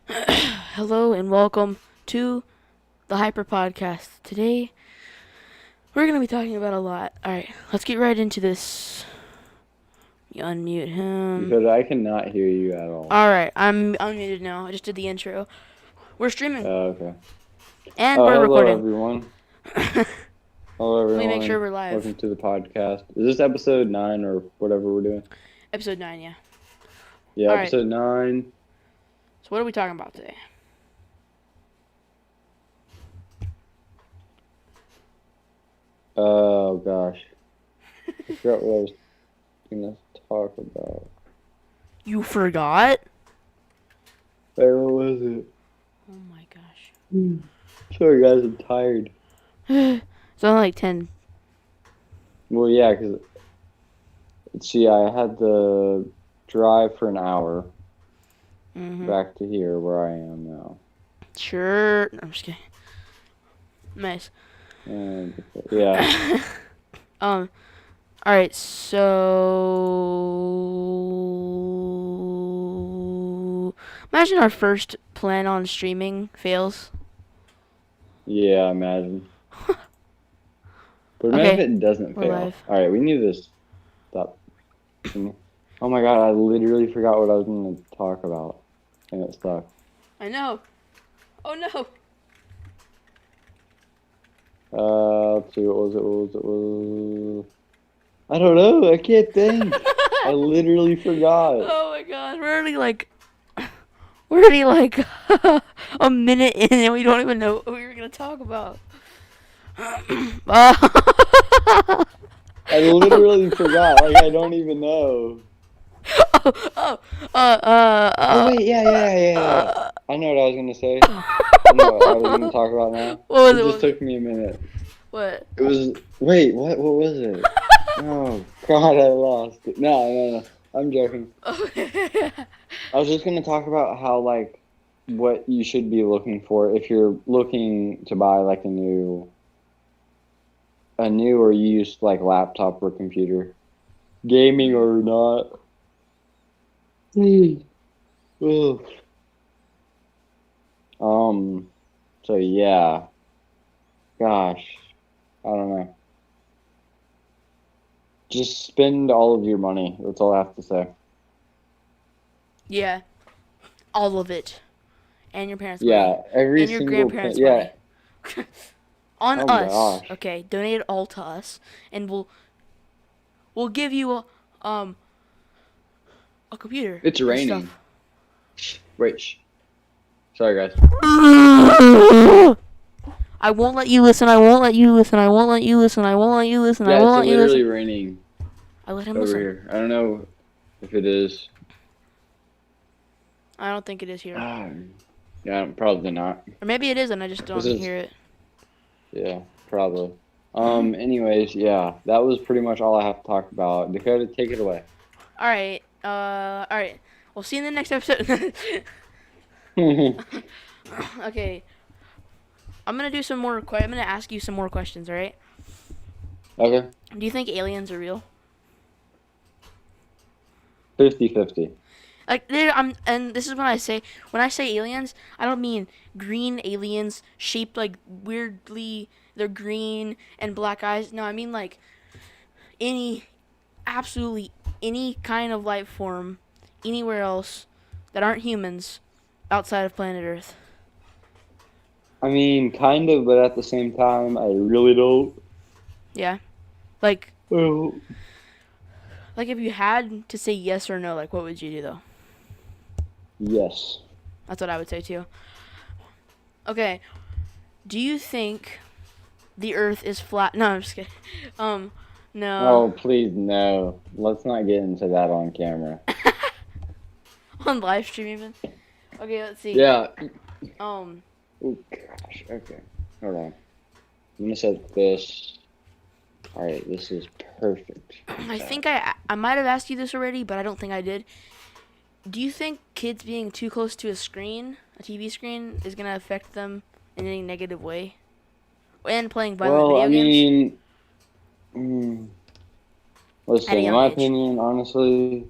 Hello and welcome to the Hyper Podcast. Today, we're going to be talking about a lot. Alright, let's get right into this. You unmute him. Because I cannot hear you at all. Alright, I'm unmuted now. I just did the intro. We're streaming. Okay. And Oh, we're hello recording. everyone. Hello everyone. Let me make sure we're live. Welcome to the podcast. Is this episode 9 or whatever we're doing? Episode 9, yeah. Yeah, All right. episode 9. So what are we talking about today? Oh gosh. I forgot what I was gonna talk about. You forgot? Hey, what was it? Oh my gosh. Sorry guys, I'm tired. It's only like 10. Well, yeah, because see, I had to drive for an hour back to here where I am now. Sure. No, I'm just kidding. Nice. And yeah. Alright, so imagine our first plan on streaming fails. Yeah, imagine. But imagine if it doesn't we're fail. live. Alright, we need to stop. Oh my god, I literally forgot what I was going to talk about. And it stuck. I know. Oh no. Let's see, what was it? I don't know, I can't think. I literally forgot. Oh my god, we're already like a minute in and we don't even know what we were gonna talk about. I literally forgot, like I don't even know. Oh wait, yeah. I know what I was gonna say. I know what I was gonna talk about now. What was it? Just took me a minute. What? It was, wait, what was it? Oh god, I lost it. No, I'm joking. I was just gonna talk about how, like, what you should be looking for if you're looking to buy like a new or used like laptop or computer, gaming or not. Ugh. So yeah, gosh, I don't know. Just spend all of your money. That's all I have to say. Yeah. All of it. And your parents' Yeah, money. every And your single grandparents' yeah. money. On Oh us. gosh. Okay, donate it all to us. And we'll give you a computer. It's and raining. stuff. Wait, shh. Sorry, guys. I won't let you listen. I won't let you listen. I won't let you listen. I won't let you listen. Yeah, I won't it's let you literally listen. raining I let him over listen. here. I don't know if it is. I don't think it is here. Yeah, probably not. Or maybe it is and I just don't hear it. Yeah, probably. Anyways, yeah, that was pretty much all I have to talk about. Dakota, take it away. Alright. Alright. We'll see you in the next episode. Okay. I'm gonna do some more. I'm gonna ask you some more questions. All right. Okay. Do you think aliens are real? 50-50. Like, and this is when I say aliens, I don't mean green aliens shaped like weirdly. They're green and black eyes. No, I mean like absolutely any kind of life form anywhere else that aren't humans outside of planet Earth. I mean, kind of, but at the same time, I really don't. Yeah. Like, Well, if you had to say yes or no, like, what would you do, though? yes. That's what I would say, too. Okay. Do you think the Earth is flat? No, I'm just kidding. No. Oh, please, no. Let's not get into that on camera. On live stream, even? Okay, let's see. Yeah. Oh, gosh. Okay. Hold on. I'm gonna set this. Alright, this is perfect. I think I might have asked you this already, but I don't think I did. Do you think kids being too close to a TV screen, is going to affect them in any negative way? And playing violent video games? Listen, in my opinion, honestly,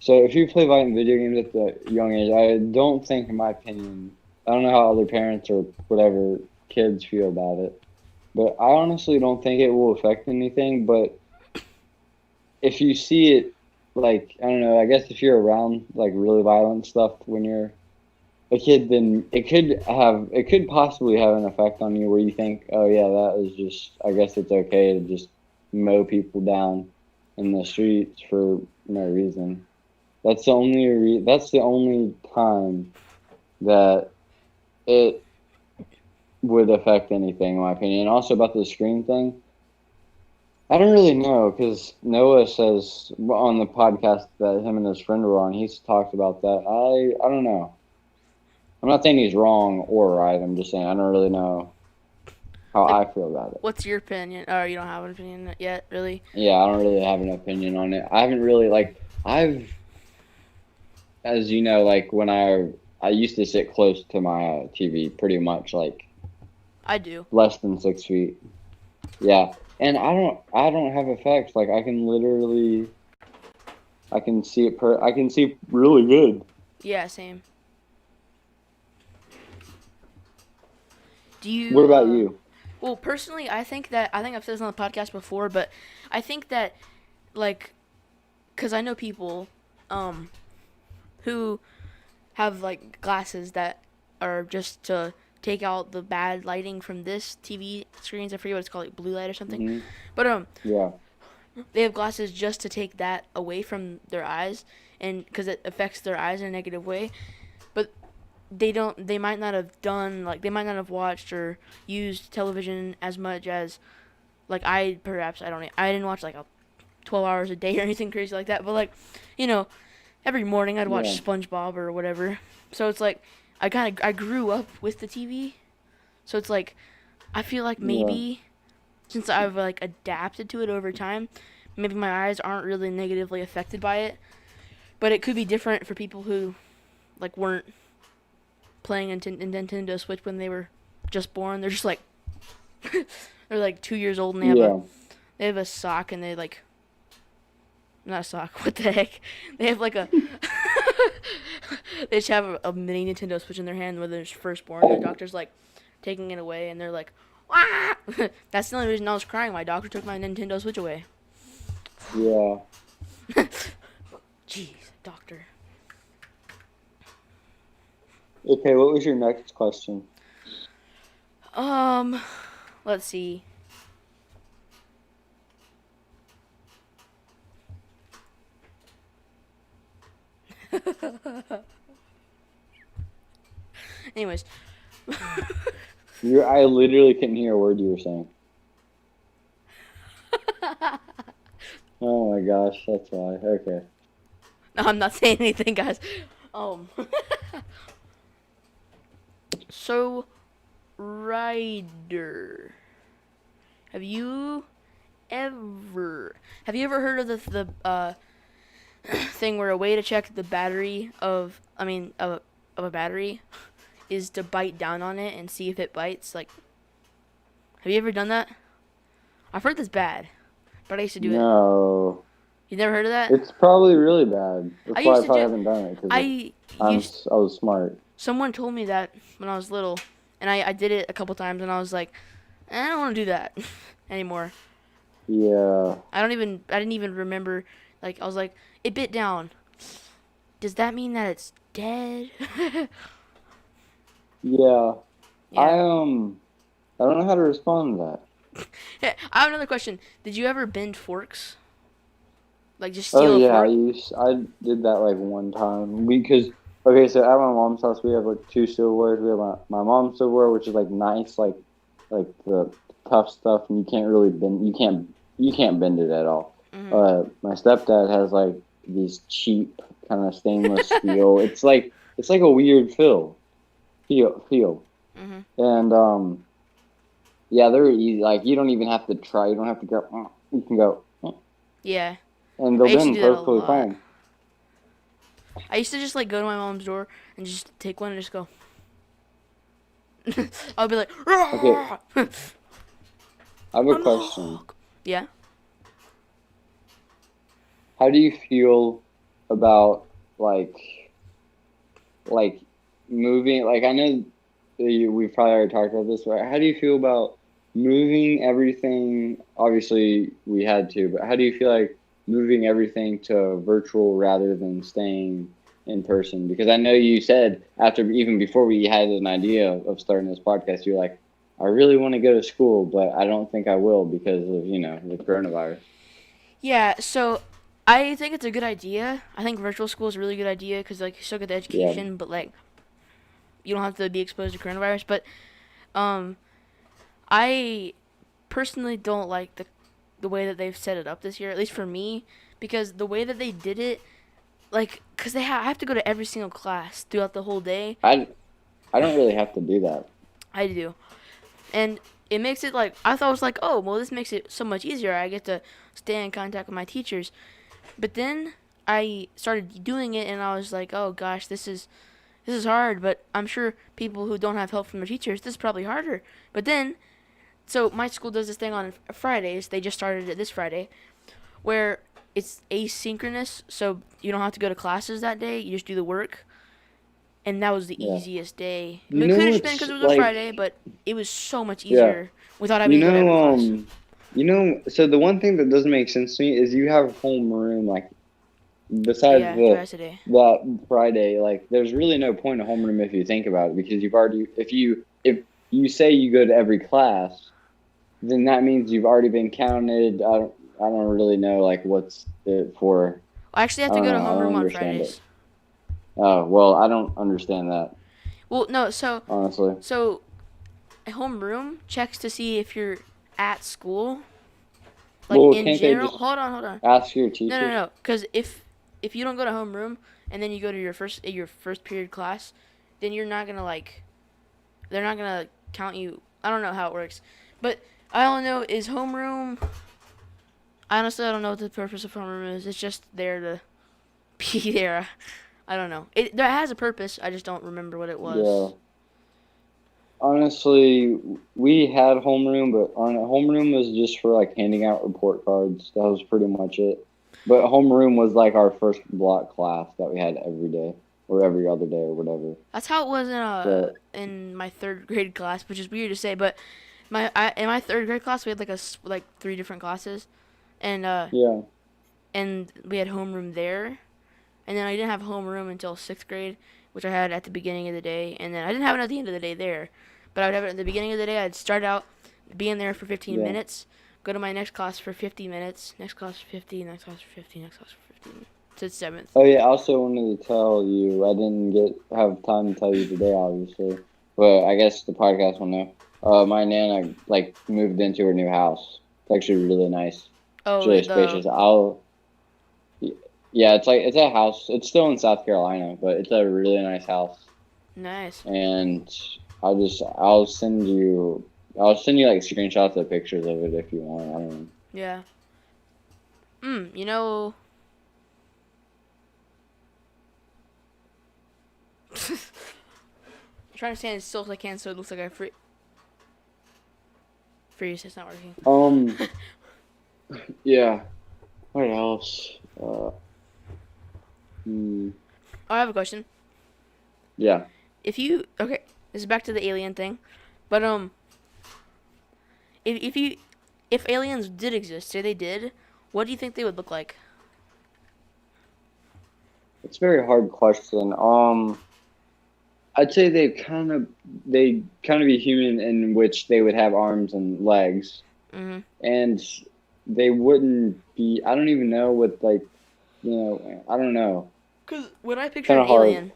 So if you play violent video games at the young age, I don't think, in my opinion, I don't know how other parents or whatever kids feel about it, but I honestly don't think it will affect anything. But if you see it, like, I don't know, I guess if you're around like really violent stuff when you're a kid, then it could possibly have an effect on you where you think, oh yeah, that is just, I guess it's okay to just mow people down in the streets for no reason. That's the only time that it would affect anything, in my opinion. And also about the screen thing, I don't really know because Noah says on the podcast that him and his friend were on, he's talked about that. I don't know. I'm not saying he's wrong or right. I'm just saying I don't really know how Like, I feel about it. what's your opinion? Or you don't have an opinion yet, really? Yeah, I don't really have an opinion on it. I haven't really as you know, like when I used to sit close to my TV, pretty much like I do. less than 6 feet. Yeah, and I don't have effects. Like I can see I can see really good. Yeah, same. Do you? What about you? Well, personally, I think I've said this on the podcast before, but I think that like, cause I know people, who have like glasses that are just to take out the bad lighting from this TV screens. I forget what it's called, like blue light or something. Hmm. But Yeah, they have glasses just to take that away from their eyes, and because it affects their eyes in a negative way. But they might not have done, like, they might not have watched or used television as much as, like, I didn't watch like a 12 hours a day or anything crazy like that. But like, you know, every morning I'd watch yeah, SpongeBob or whatever. So it's like I grew up with the TV. So it's like I feel like yeah, maybe since I've like adapted to it over time, maybe my eyes aren't really negatively affected by it. But it could be different for people who like weren't playing in Nintendo Switch when they were just born. They're just like they're like 2 years old and yeah, they have a sock and they like not a sock. What the heck? They have like a they just have a mini Nintendo Switch in their hand when they're first born. And the doctor's like taking it away, and they're like, "Wah!" That's the only reason I was crying. My doctor took my Nintendo Switch away. yeah. Jeez, doctor. Okay, what was your next question? Let's see. Anyways. I literally couldn't hear a word you were saying. Oh my gosh, that's why. Okay. No, I'm not saying anything, guys. Um. So, Ryder, have you ever heard of the thing where a way to check the battery of a battery is to bite down on it and see if it bites? Like, have you ever done that? I've heard that's bad, but I used to do it. No, You never heard of that? it's probably really bad. I That's why I used to probably do. haven't done it because I used. I was smart. Someone told me that when I was little, and I did it a couple times, and I was like, I don't want to do that anymore. Yeah, I didn't even remember. Like, I was like, it bit down. Does that mean that it's dead? yeah. Yeah. I don't know how to respond to that. Yeah, I have another question. Did you ever bend forks? Like, just Oh steal a yeah, fork? I did that like one time because okay, so at my mom's house we have like two silverwares. We have my mom's silverware, which is like nice, like the tough stuff, and you can't really bend. You can't bend it at all. Mm-hmm. My stepdad has like these cheap kind of stainless steel. It's like a weird feel, Mm-hmm. and yeah, they're easy. Like you don't even have to try. You don't have to go. You can go, Yeah. and I they'll used to bend do that a perfectly lot. fine. I used to just, like, go to my mom's door and just take one and just go. I'll be like, Okay, "Rah!" I have a question. Yeah. How do you feel about like moving? Like I know we've probably already talked about this, but how do you feel about moving everything? Obviously, we had to, but how do you feel like moving everything to virtual rather than staying in person? Because I know you said after even before we had an idea of starting this podcast, you're like, I really want to go to school, but I don't think I will because of the coronavirus. Yeah, so I think it's a good idea. I think virtual school is a really good idea because like you still get the Yeah, education, but like you don't have to be exposed to coronavirus. But um, I personally don't like the way that they've set it up this year, at least for me, because the way that they did it, like, cause I have to go to every single class throughout the whole day. I I don't really have to do that. I do, and it makes it like I thought it was like, oh well, this makes it so much easier. I get to stay in contact with my teachers. But then I started doing it, and I was like, oh gosh, this is hard. But I'm sure people who don't have help from their teachers, this is probably harder. But then, so my school does this thing on Fridays. They just started it this Friday, where it's asynchronous, so you don't have to go to classes that day. You just do the work, and that was the Yeah. easiest day. I You mean, it could know have been it's because it was a like Friday, but it was so much yeah. easier without having You to go to every know, class. so the one thing that doesn't make sense to me is you have homeroom, like besides Yeah, the rest of the day. the Friday, like there's really no point in homeroom if you think about it because you've already if you say you go to every class, then that means you've already been counted. I don't really know like what's it for. I actually have I to don't go to know. I don't homeroom on understand it. Fridays. Oh, well, I don't understand that, Well, no, so honestly. so a homeroom checks to see if you're at school, like Well, in can't they general. just Hold on, hold on. ask your No, no, teachers? no. Because if you don't go to homeroom and then you go to your first period class, then you're not gonna like they're not gonna count you. I don't know how it works, but I all I know is homeroom. Honestly, I don't know what the purpose of homeroom is. It's just there to be there. I don't know. It has a purpose. I just don't remember what it Yeah. was. Honestly, we had homeroom, but on homeroom was just for like handing out report cards. That was pretty much it. But homeroom was like our first block class that we had every day or every other day or whatever. That's how it was So in my third grade class, which is weird to say, but in my third grade class we had like three different classes, and yeah, and we had homeroom there, and then I didn't have homeroom until sixth grade, which I had at the beginning of the day, and then I didn't have it at the end of the day there, but I would have it at the beginning of the day. I'd start out being there for 15 yeah. minutes, go to my next class for 50 minutes, next class for 50, next class for 50, next class for 15 to seventh. Oh yeah, I also wanted to tell you I didn't get have time to tell you today, obviously, but I guess the podcast will know. My nana like moved into her new house. It's actually really nice. It's Oh, really the spacious. Yeah, it's a house. It's still in South Carolina, but it's a really nice house. nice. And I'll send you like screenshots of pictures of it if you want. I don't know. Yeah. You know. I'm trying to stand as still as I can so it looks like I freeze. It's not working. Um, yeah. What else? Hmm, Oh, I have a question. yeah. If you okay, this is back to the alien thing, but if aliens did exist, say they did, what do you think they would look like? It's a very hard question. I'd say they kind of be human in which they would have arms and legs, Mhm. and they wouldn't be. I don't even know what I don't know. Cause when I picture Kind an of hard. alien,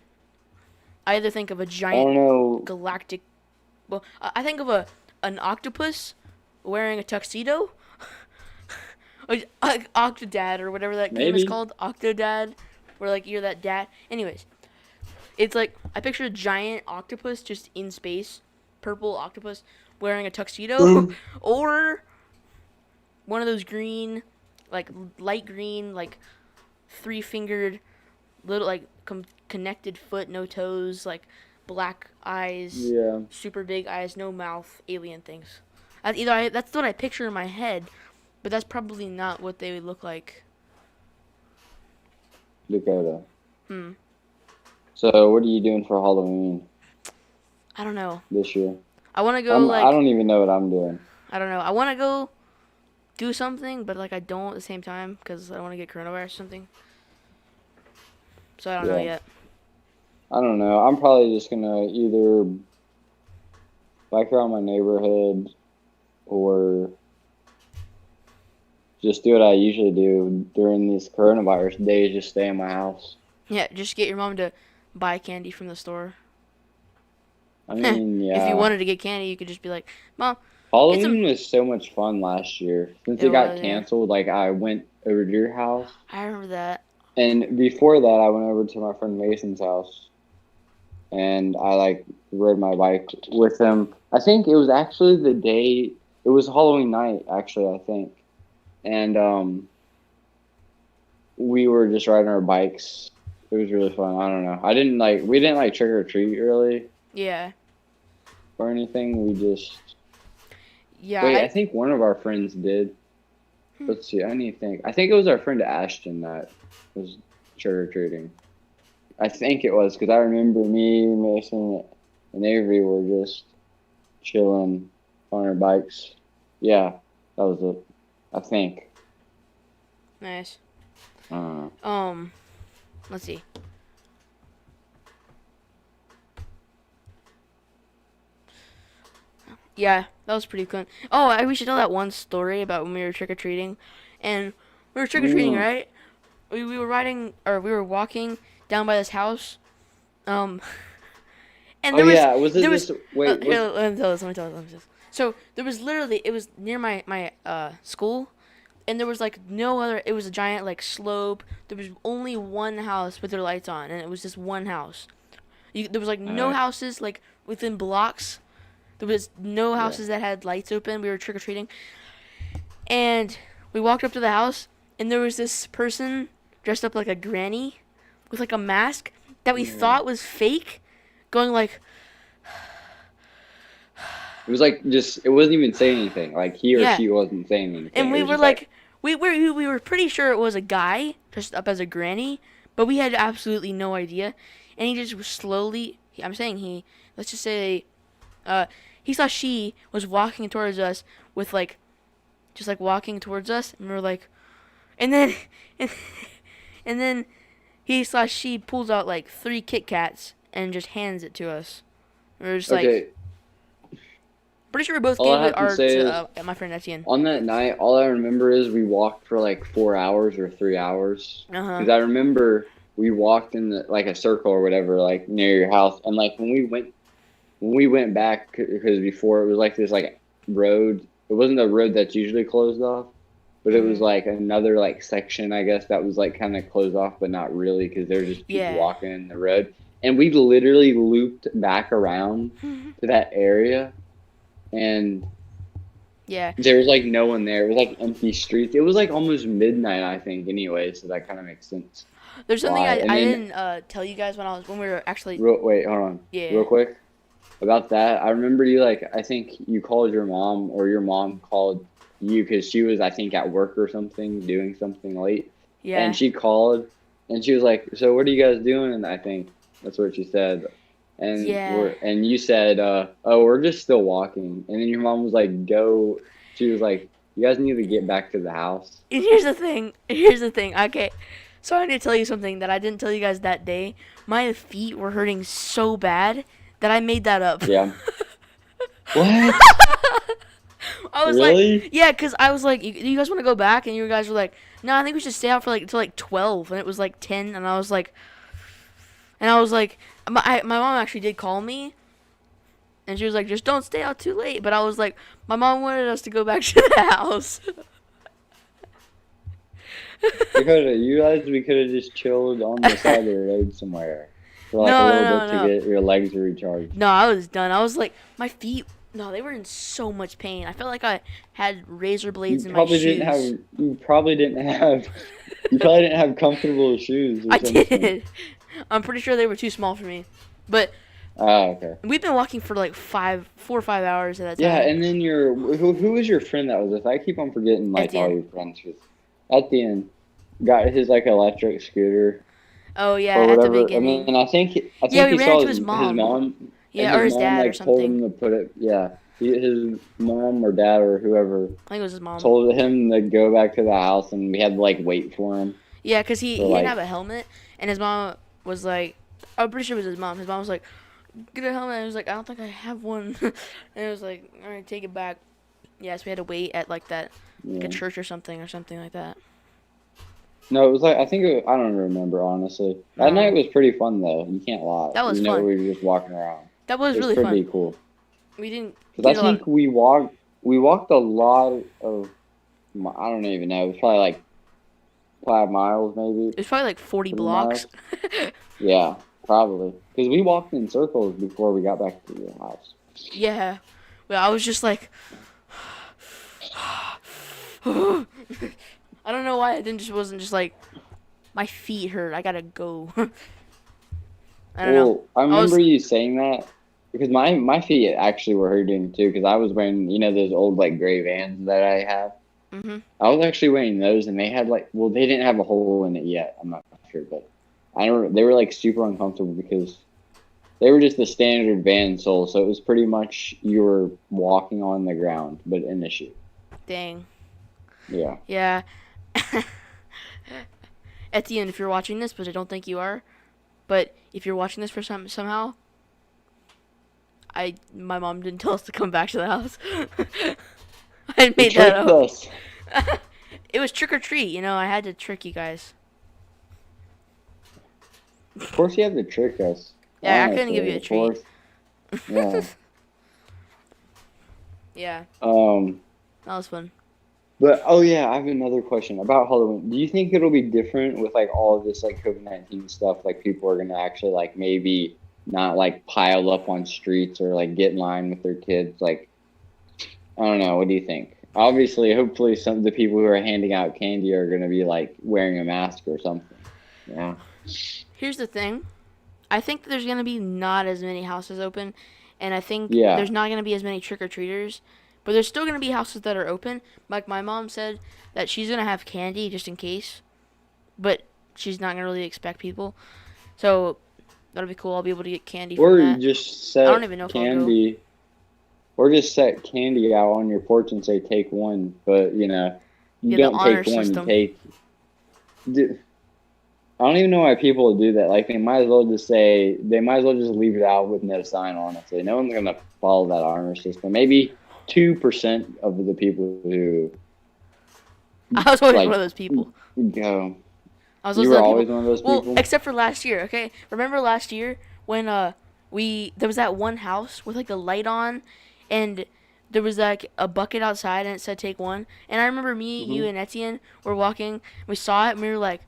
I either think of a I giant don't know. galactic. Well, I think of an octopus wearing a tuxedo. Like Octodad or whatever that game is Maybe. called, Octodad, where like you're that dad. Anyways, it's like I picture a giant octopus just in space, purple octopus wearing a tuxedo, or one of those green, like light green, like three-fingered little like connected foot, no toes, like black eyes, Yeah. super big eyes, no mouth, alien things. That's what I picture in my head, but that's probably not what they would look like. Dakota. Hmm. So what are you doing for Halloween I don't know. this year? I want to go I don't even know what I'm doing. I don't know. I want to go do something, but like I don't at the same time because I don't want to get coronavirus or something. So I don't know Yeah. yet. I don't know. I'm probably just gonna either bike around my neighborhood or just do what I usually do during these coronavirus days, just stay in my house. Yeah, just get your mom to buy candy from the store. I mean, If you yeah. wanted to get candy, you could just be like, "Mom, get some." Halloween was so much fun last year. Since It it got was, yeah. canceled, like I went over to your house. I remember that. And before that, I went over to my friend Mason's house. And I like rode my bike with him. I think it was actually the day, it was Halloween night, actually, I think. And we were just riding our bikes. It was really fun. I don't know. We didn't like trick or treat really Yeah. or anything. We just, Yeah. wait, I think one of our friends did. Let's see, I need to think. I think it was our friend Ashton that was trick or treating. I think it was because I remember me, Mason, and Avery were just chilling on our bikes. Yeah, that was it. I think. Nice. Uh, Let's see. Yeah, that was pretty cool. Oh, we should tell that one story about when we were trick or treating, and we were trick or treating, mm. right? We were riding or we were walking down by this house, and Oh there was yeah, was it there was this? Wait, here, was let me tell this. Let me tell this. So there was literally it was near my school, and there was like no other. It was a giant like slope. There was only one house with their lights on, and it was just one house. There was like no Alright. houses like within blocks. There was no Yeah. houses that had lights open. We were trick or treating, and we walked up to the house, and there was this person dressed up like a granny, with like a mask that we Yeah. thought was fake, going like, It was like just it wasn't even saying anything. Like he or yeah, she wasn't saying anything. and It we was were just like, we were pretty sure it was a guy dressed up as a granny, but we had absolutely no idea, and he just slowly. I'm saying he. Let's just say, he saw she was walking towards us with like, just like walking towards us, and we were like, and then, and then he saw she pulls out like 3 Kit Kats and just hands it to us. We were just like, okay. pretty sure we both All gave I have it to our say is to my friend Etienne. on that night, all I remember is we walked for like 4 hours or 3 hours. Uh huh. Because I remember we walked in like a circle or whatever, like near your house, and like when we went back, because before it was like this like road. It wasn't a road that's usually closed off, but it was like another like section, I guess, that was like kind of closed off, but not really, because there were just people Yeah. walking in the road, and we literally looped back around to that area, and Yeah. there was like no one there. It was like empty streets. It was like almost midnight, I think, anyway, so that kind of makes sense. There's something Why? I, And I then didn't tell you guys when we were actually. wait, hold on, Yeah. real quick. About that, I remember you like I think you called your mom or your mom called you because she was I think at work or something doing something late, Yeah. and she called and she was like, "So what are you guys doing?" And I think that's what she said, and Yeah. you said, "Oh, we're just still walking," and then your mom was like, "Go," she was like, "You guys need to get back to the house." And here's the thing. Here's the thing. Okay. So I need to tell you something that I didn't tell you guys that day. My feet were hurting so bad that I made that up. Yeah. What? I was Really? like, yeah, because I was like, you guys want to go back? And you guys were like, no, I think we should stay out for like till like 12. And it was like 10. And I was like, my mom actually did call me. And she was like, just don't stay out too late. But I was like, my mom wanted us to go back to the house. We could have just chilled on the side of the road somewhere for like No, a little no, bit no. to get your legs recharged. No, I was done. I was like, my feet, no, they were in so much pain. I felt like I had razor blades in my shoes. You probably didn't have comfortable shoes or I something. did. I'm pretty sure they were too small for me. But Ah, okay. we've been walking for like 4 or 5 hours at that Yeah, time. and then who was your friend that was with? I keep on forgetting like all Etienne. your friends. At the end, got his like electric scooter. Oh yeah, or at the whatever. I beginning. mean, I Yeah, think we he ran saw into his his mom. mom, and Yeah, or his his mom dad or like told something. him to put it. Yeah, his mom or dad or whoever I think it was his mom. told him to go back to the house, and we had to like wait for him Yeah, cause he for he didn't have like a helmet, and his mom was like, I'm pretty sure it was his mom. His mom was like, get a helmet. And he was like, I don't think I have one. And it was like, all right, take it back. Yes, we had to wait at like a yeah. church or something like that. No, it was like I think I don't remember honestly. That night No, was pretty fun though. You can't lie. that was You know, fun. we were just walking around. That was It was really fun. pretty cool. We didn't Because get I a lot of. think we walked a lot of. I don't even know. It was probably like 5 miles, maybe It was probably like 40 3 miles. blocks. Yeah, probably. Because we walked in circles before we got back to the house. Yeah. Well, I was just like, I don't know why I didn't just wasn't just like my feet hurt. I gotta go. I don't know. Well, I I was remember you saying that because my feet actually were hurting too because I was wearing those old like gray Vans that I have. mhm. I was actually wearing those and they had like they didn't have a hole in it yet. I'm not sure, but I don't. They were like super uncomfortable because they were just the standard Van sole, so it was pretty much you were walking on the ground but in a shoe. Dang. Yeah. Yeah. Etienne, if you're watching this, but I don't think you are, but if you're watching this for somehow, my mom didn't tell us to come back to the house. I You made that tricked up. us. It was trick or treat, I had to trick you guys. Of course you have to trick us. Yeah, I couldn't give you Honestly, a of treat. course. Yeah. Yeah, Um. that was fun. But oh yeah, I have another question about Halloween. Do you think it'll be different with like all of this like COVID-19 stuff? Like people are gonna actually like maybe not like pile up on streets or like get in line with their kids. Like I don't know. What do you think? Obviously, hopefully, some of the people who are handing out candy are gonna be like wearing a mask or something. Yeah. Here's the thing. I think there's gonna be not as many houses open, and I think Yeah. there's not gonna be as many trick or treaters. But there's still gonna be houses that are open. Like my mom said that she's gonna have candy just in case, but she's not gonna really expect people. So that'll be cool. I'll be able to get candy from Or you that. just I don't set even know if I'll go. candy, or just set candy out on your porch and say take one. But you Yeah, the don't honor take one. You system. take. I don't even know why people do that. Like they might as well just leave it out with no sign. Honestly, no one's gonna follow that honor system. Maybe 2% of the people who I was always like one of those people. go. I was You always were one of those always people. one of those Well, people. except for last year. Okay, remember last year when there was that one house with like the light on, and there was like a bucket outside and it said take one. And I remember me, you, Hmm. and Etienne were walking. We saw it and we were like,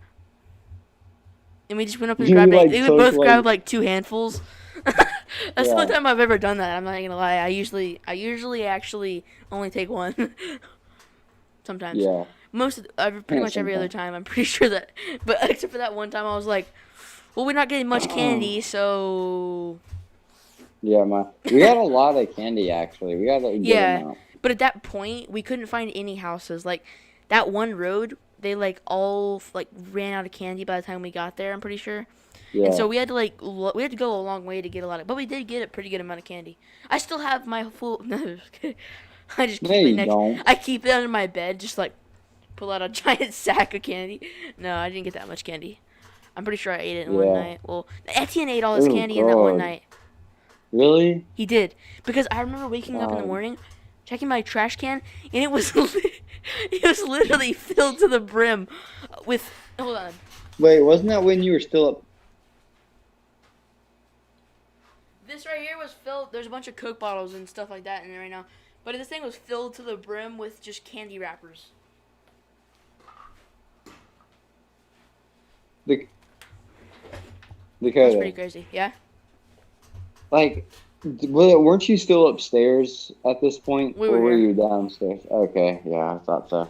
and we just went up and You grabbed it. like We took both grabbed like like two handfuls. That's the only yeah time I've ever done that. I'm not gonna lie. I usually actually only take one. Sometimes. yeah. Pretty much every other Sometimes. time, I'm pretty sure that. But except for that one time, I was like, well, we're not getting much candy, so. Yeah, we got a lot of candy actually. We got a good Yeah. amount. But at that point, we couldn't find any houses. Like, that one road, they like all like ran out of candy by the time we got there, I'm pretty sure. And Yeah. so we had to we had to go a long way to get a lot of, but we did get a pretty good amount of candy. I still have my full. No, just kidding. I just No, keep it you next. don't. I keep it under my bed, just like pull out a giant sack of candy. No, I didn't get that much candy. I'm pretty sure I ate it in one Yeah. night. Well, Etienne ate all his Oh candy in that one God. night. Really? He did because I remember waking up in the God. morning, checking my trash can, and it was it was literally filled to the brim with. Hold on. Wait, wasn't that when you were still up? This right here was filled. There's a bunch of Coke bottles and stuff like that in there right now, but this thing was filled to the brim with just candy wrappers. The That's pretty Dakota. crazy. Yeah. Like, weren't you still upstairs at this point, We or were were here. you downstairs? Okay, yeah, I thought so.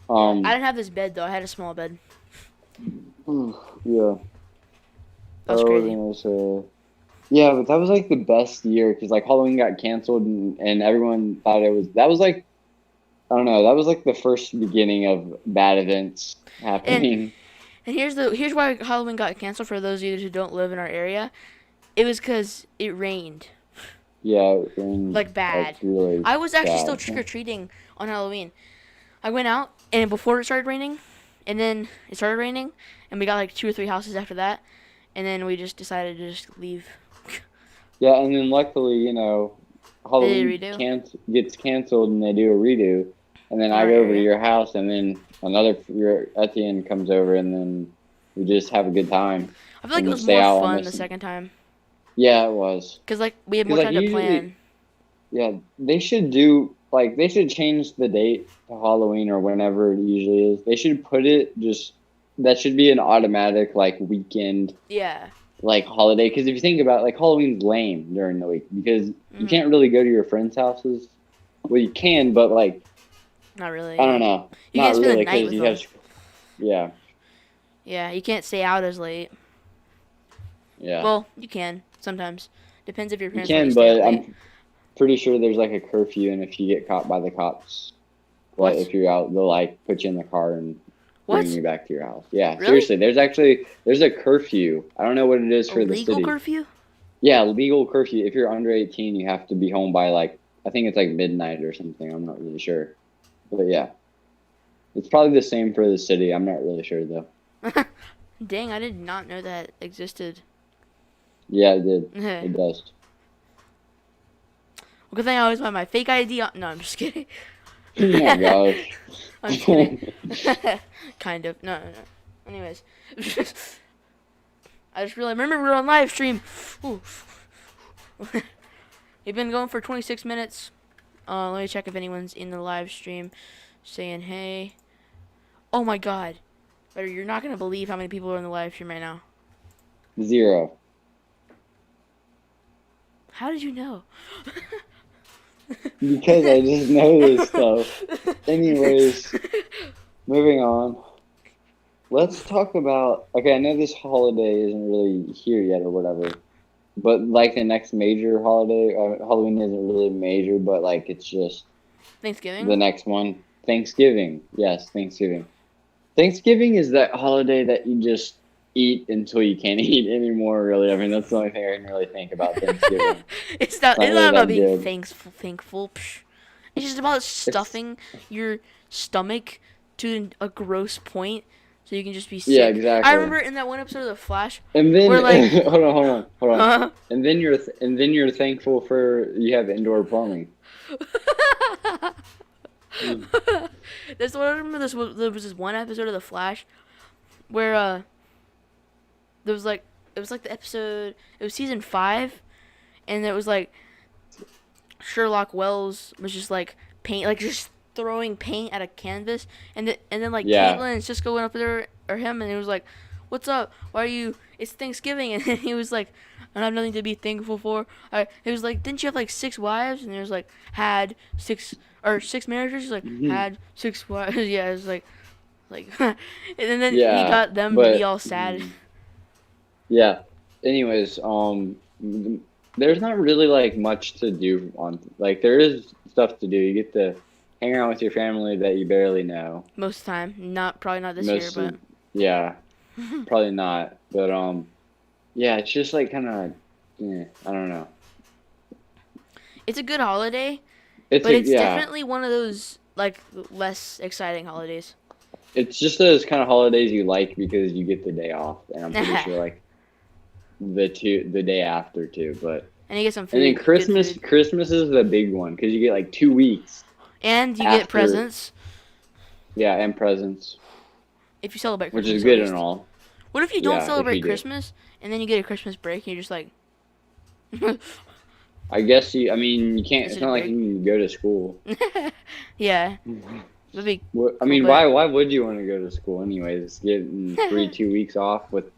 Yeah. I didn't have this bed though. I had a small bed. Yeah. That was I was crazy. gonna say. Yeah, but that was like the best year because like Halloween got canceled and everyone thought that was like I don't know, that was like the first beginning of bad events happening. And here's why Halloween got canceled for those of you who don't live in our area. It was because it rained. Yeah, and Like bad. really I was actually still bad. trick or treating on Halloween. I went out and before it started raining, and then it started raining, and we got like 2 or 3 houses after that, and then we just decided to just leave. Yeah, and then luckily, you know, Halloween redo? gets canceled and they do a redo, and then I Our go over to area? your house, and then another Etienne comes over, and then we just have a good time. I feel like And it we was stay more out fun the almost. second time, Yeah, it was. cause like we had more Because like time to usually, plan. yeah, they should do like they should change the date to Halloween or whenever it usually is. They should put it just that should be an automatic like weekend Yeah. like holiday. Because if you think about it, like Halloween's lame during the week because you Mhm. can't really go to your friends' houses. Well, you can, but like Not really. I don't know, You not can't spend really the night because with you them. have yeah Yeah, you can't stay out as late. yeah Well, you can sometimes. Depends if your you parents let you can, stay out but late. I'm pretty sure there's like a curfew, and if you get caught by the cops, What? like if you're out, they'll like put you in the car and What? bring you back to your house. Yeah, Really? seriously. There's a curfew. I don't know what it is A for the legal city. curfew? Yeah, legal curfew. If you're under 18, you have to be home by like I think it's like midnight or something. I'm not really sure, but yeah, it's probably the same for the city. I'm not really sure though. Dang, I did not know that existed. Yeah, it did. Well, It does. good thing I always buy my fake ID. No, I'm just kidding. Oh my gosh. I'm kidding. Kind of. No, no, no. Anyways. I just realized, remember we're on live stream. Ooh. We've been going for 26 minutes. Let me check if anyone's in the live stream saying hey. Oh my god. You're not going to believe how many people are in the live stream right now. 0. How did you know? Because I just know this stuff. Anyways, moving on. Let's talk about. Okay, I know this holiday isn't really here yet or whatever, but like the next major holiday, Halloween isn't really major, but like it's just Thanksgiving? the next one. Thanksgiving. Yes, Thanksgiving. Thanksgiving is that holiday that you just eat until you can't eat anymore, really. I mean, that's the only thing I can really think about Thanksgiving. It's not really about that being good. thankful. Psh. It's just about stuffing your stomach to a gross point so you can just be sick. Yeah, exactly. I remember in that one episode of The Flash. And then We're like- hold on. Huh? And then you're thankful for you have indoor plumbing. That's what I remember. There was this one episode of The Flash where there was like it was like the episode. It was season 5, and it was like Sherlock Wells was just like just throwing paint at a canvas, and then like Yeah. Caitlin and Cisco went up there or him, and it was like, "What's up? Why are you? It's Thanksgiving," and he was like, "I have nothing to be thankful for." It was like, "Didn't you have like 6 wives?" And it was like, "Had 6 marriages." He's like, Mhm. "Had 6 wives." Yeah, it was like, and then Yeah, he got them to but- be all sad. Yeah. Anyways, there's not really like much to do on like there is stuff to do. You get to hang out with your family that you barely know. Most of the time, probably not this Most year, of- yeah, probably not. But yeah, it's just like kind of I don't know. it's a good holiday, It's but it's yeah. definitely one of those like less exciting holidays. It's just those kind of holidays you like because you get the day off, and I'm pretty sure like the day after too. But And you get some food. and then good Christmas food. Christmas is the big one because you get like 2 weeks. And you after- get presents Yeah, and presents, if you celebrate which Christmas. is at good least. and all. What if you Yeah, don't if celebrate you do. Christmas and then you get a Christmas break and you're just like, I guess you. I mean, you can't. Is It's it not like big? you can go to school. yeah, that'd be I mean, but- why would you want to go to school anyways? Getting 2 weeks off with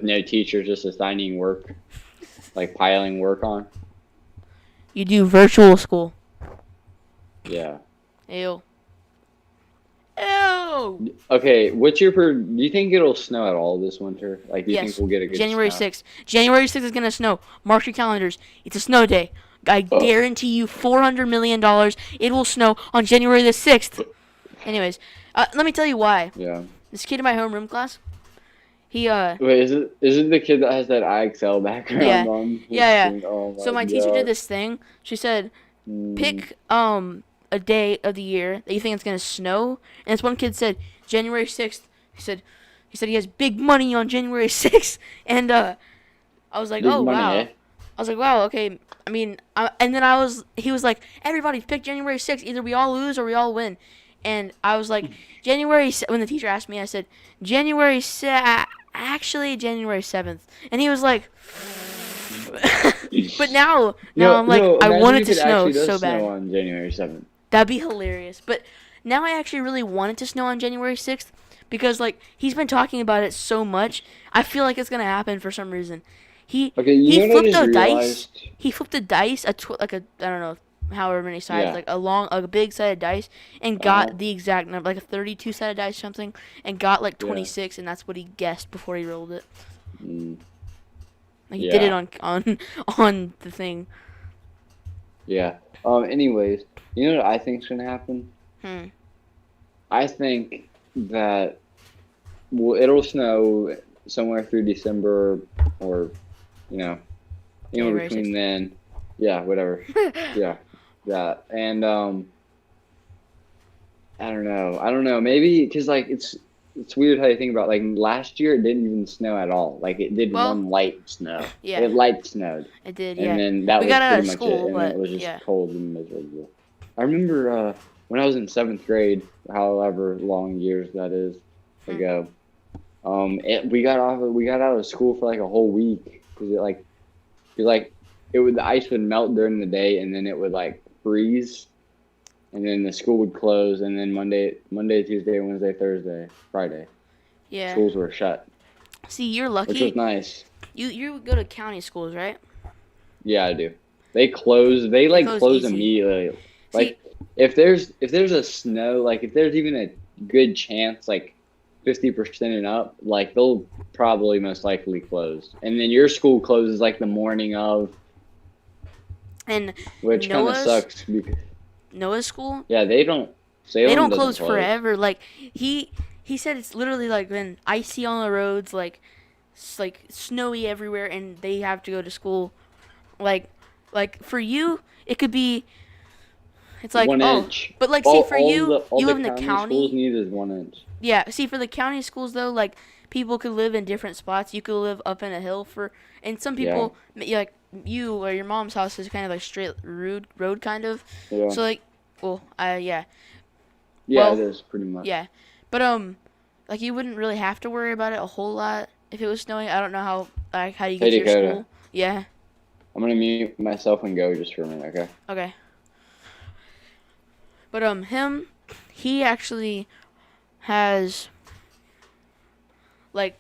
no teachers, just assigning work, like piling work on. you do virtual school. Yeah. Ew. Ew. Okay. What's your do you think it'll snow at all this winter? Like, do you Yes. think we'll get a good January snow? 6th. January 6th is gonna snow. Mark your calendars. It's a snow day. I Oh. guarantee you $400 million. It will snow on January the 6th. Anyways, let me tell you why. Yeah. This kid in my homeroom class, He Wait, is it the kid that has that IXL background yeah. on his Yeah, yeah. screen? Oh So my my teacher did god. this thing. She said, Mm, pick a day of the year that you think it's gonna snow. And this one kid said January 6th. He said he has big money on January 6th. And I was like, big oh money, wow. eh? I was like, wow, okay. I mean, and then he was like, everybody pick January 6th. Either we all lose or we all win. And I was like, when the teacher asked me, I said, actually January 7th. And he was like, but now No, I'm like, no. I want Imagine it if to it snow actually does so snow bad. on January 7th. That'd be hilarious. But now I actually really want it to snow on January 6th because like he's been talking about it so much. I feel like it's gonna happen for some reason. He Okay, you he know what I flipped just a dice. realized? He flipped a dice, like a I don't know, however many sides, Yeah. like a big sided dice, and Uh-huh. got the exact number, like a 32 sided dice or something, and got like Yeah. 26, and that's what he guessed before he rolled it. Mm, Like he did it yeah. on the thing. Yeah. Anyways, you know what I think's gonna happen? Hmm. I think that it'll snow somewhere through December or, you know, anywhere January between 6th. then. Yeah, whatever. Yeah, that. And I don't know. I don't know. Maybe because like it's weird how you think about like last year it didn't even snow at all. Like it did Well, one light snow. yeah, It light snowed, it did. and Yeah, then that we was got out pretty of much it. school, And then it but was just yeah. cold and miserable. I remember when I was in seventh grade, however long years that is Hmm. ago. We got out of school for like a whole week because the ice would melt during the day and then it would like freeze and then the school would close and then Monday, Tuesday, Wednesday, Thursday, Friday, Yeah. schools were shut, See, you're which was lucky. nice. You go to county schools, right? Yeah, I do. They close. They They like close close easy. immediately. See, Like if there's a snow, like if there's even a good chance, like 50% and up, like they'll probably most likely close. And then your school closes like the morning of, and which kind of Noah's sucks because Noah's school, yeah, they don't. they Salem don't doesn't close close. forever. Like he said, it's literally like been icy on the roads, like like snowy everywhere, and they have to go to school. Like for you, it could be. It's like, One oh, inch. but like, see, All for all you, the all you the live in the county schools county. need is 1 inch. Yeah, see, for the county schools though, like people could live in different spots. You could live up in a hill and some Yeah, people like you or your mom's house is kind of like straight road kind of. yeah, So like, well, yeah, yeah. It well, is pretty much. yeah, but like you wouldn't really have to worry about it a whole lot if it was snowing. I don't know how you Hey get to your Dakota, school. Yeah, I'm gonna mute myself and go just for a minute, okay? okay, but he actually has like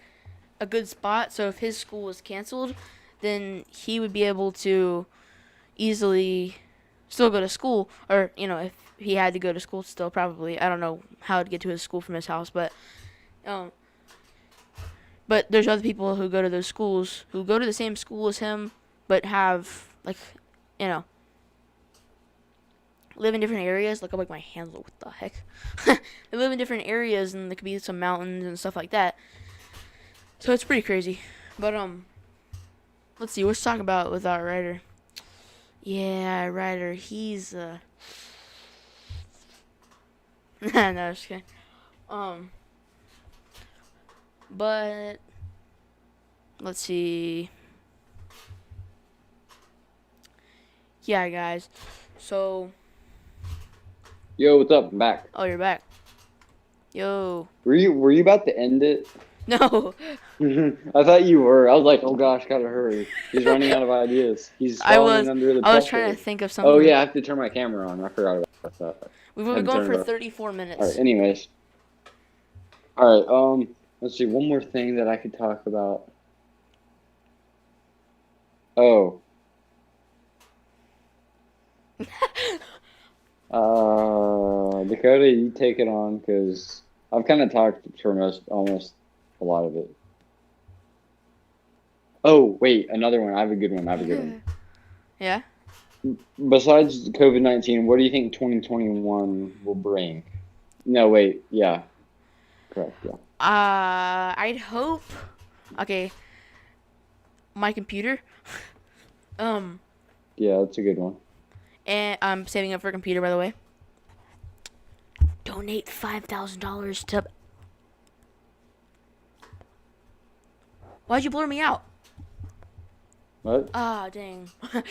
a good spot. So if his school was canceled, then he would be able to easily still go to school, or if he had to go to school still, probably. I don't know how to get to his school from his house, um, but there's other people who go to those schools who go to the same school as him, but have like you know live in different areas. Look, I'm like my hands. What the heck? They live in different areas, and there could be some mountains and stuff like that. So it's pretty crazy. But let's see. Let's talk about with our writer. Yeah, writer. He's no, just kidding. Um, but let's see. Yeah, guys. So, Yo, what's up? I'm back. oh, you're back. Yo. Were you about to end it? No, I thought you were. I was like, oh gosh, gotta hurry. He's running out of ideas. He's I falling was. under the I was pressure. trying to think of something. Oh yeah, I have to turn my camera on. I forgot about that. We've I been had to going turn it for off. 34 minutes. All right. Anyways. All right. Let's see. One more thing that I could talk about. Oh. Dakota, you take it on because I've kind of talked for almost a lot of it. Oh, wait, another one. I have a good one. Yeah. Besides COVID-19, what do you think 2021 will bring? No, wait. Yeah. Correct. Yeah. I'd hope Okay. My computer. Yeah, that's a good one. And I'm saving up for a computer, by the way. Donate $5,000 to. Why'd you blur me out? What? Ah, dang. Okay,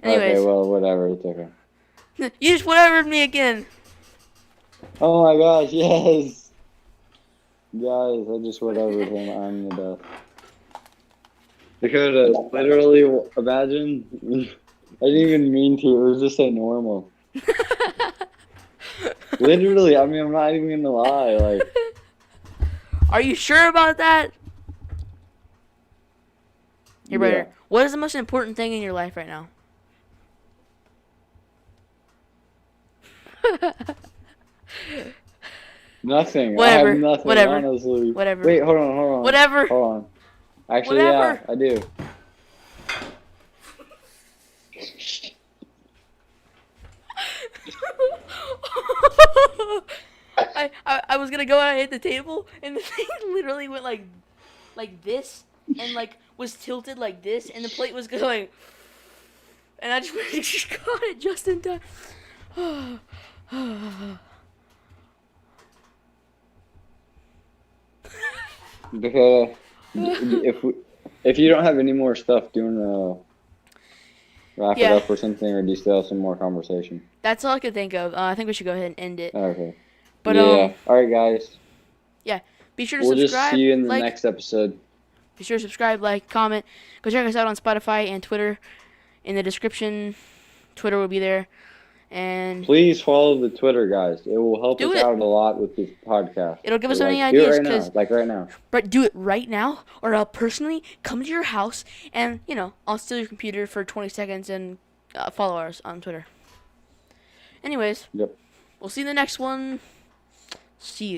Anyways, well, whatever. It's okay. you just whatevered me again. Oh my gosh, yes! Guys, I just whatevered him. I'm the best. Dakota, literally, imagine. I didn't even mean to. It was just so normal. Literally, I mean, I'm not even gonna lie. Like, Are you sure about that? Here, brother. yeah. What is the most important thing in your life right now? Nothing. Whatever, I have nothing, whatever, honestly. whatever. Wait, hold on. Whatever. Hold on. Actually, Whatever. yeah, I do. I was gonna go and I hit the table and the thing literally went like this and like was tilted like this and the plate was going and I just caught it just in time. Dakota, if you don't have any more stuff, do you wanna wrap it Yeah. up or something, or do you still have some more conversation? That's all I could think of. I think we should go ahead and end it. Okay. But yeah. All right, guys. be sure to We'll just subscribe. see you in the like, next episode. Be sure to subscribe, like, comment. Go check us out on Spotify and Twitter. In the description, Twitter will be there. And Please follow the Twitter, guys. It will help Do us it. out a lot with this podcast. it'll give us So, so many like, do it ideas. right now, Because like right now. But do it right now, or I'll personally come to your house and, I'll steal your computer for 20 seconds and follow us on Twitter. Anyways, Yep. we'll see you in the next one. See you.